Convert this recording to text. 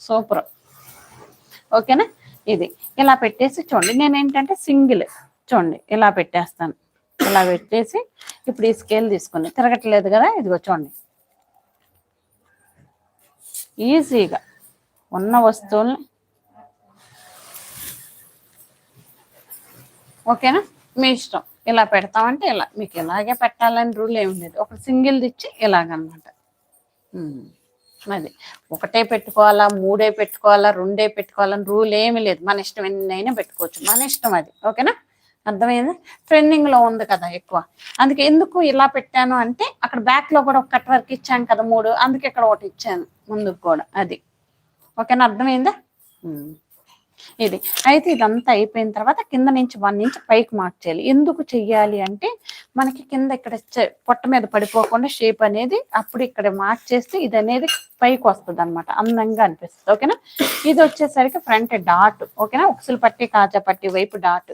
Super. ఓకేనా? ఇది ఇలా పెట్టేసి చూడండి, నేను ఏంటంటే సింగిల్ చూడండి ఇలా పెట్టేస్తాను. ఇలా పెట్టేసి ఇప్పుడు ఈ స్కేల్ తీసుకుని తిరగట్లేదు కదా, ఇదిగో చూడండి ఈజీగా ఉన్న వస్తువుల్ని. ఓకేనా? మీ ఇష్టం. ఇలా పెడతామంటే ఇలా, మీకు ఇలాగే పెట్టాలని రూల్ ఏమి లేదు. ఒక సింగిల్ ఇచ్చి ఇలాగనమాట. అది ఒకటే పెట్టుకోవాలా, 3 పెట్టుకోవాలా, 2 పెట్టుకోవాలని రూల్ ఏమి లేదు. మన ఇష్టం, ఎన్నైనా పెట్టుకోవచ్చు, మన ఇష్టం అది. ఓకేనా? అర్థమైంది? ట్రెండింగ్ లో ఉంది కదా ఎక్కువ, అందుకే ఎందుకు ఇలా పెట్టాను అంటే అక్కడ బ్యాక్ లో కూడా ఒక కట్ వర్క్ ఇచ్చాను కదా 3, అందుకే ఇక్కడ ఒకటి ఇచ్చాను ముందుకు కూడా. అది ఓకేనా? అర్థమైందా? ఇది అయితే ఇదంతా అయిపోయిన తర్వాత కింద నుంచి 1 ఇంచ్ పైకి మార్క్ చేయాలి. ఎందుకు చెయ్యాలి అంటే మనకి కింద ఇక్కడ పొట్ట మీద పడిపోకుండా షేప్ అనేది అప్పుడు ఇక్కడ మార్క్ చేస్తే ఇది అనేది పైకి వస్తుంది అనమాట, అందంగా అనిపిస్తుంది. ఓకేనా? ఇది వచ్చేసరికి ఫ్రంట్ డాట్. ఓకేనా? ఉక్సులు పట్టి కాజా పట్టి వైపు డాట్.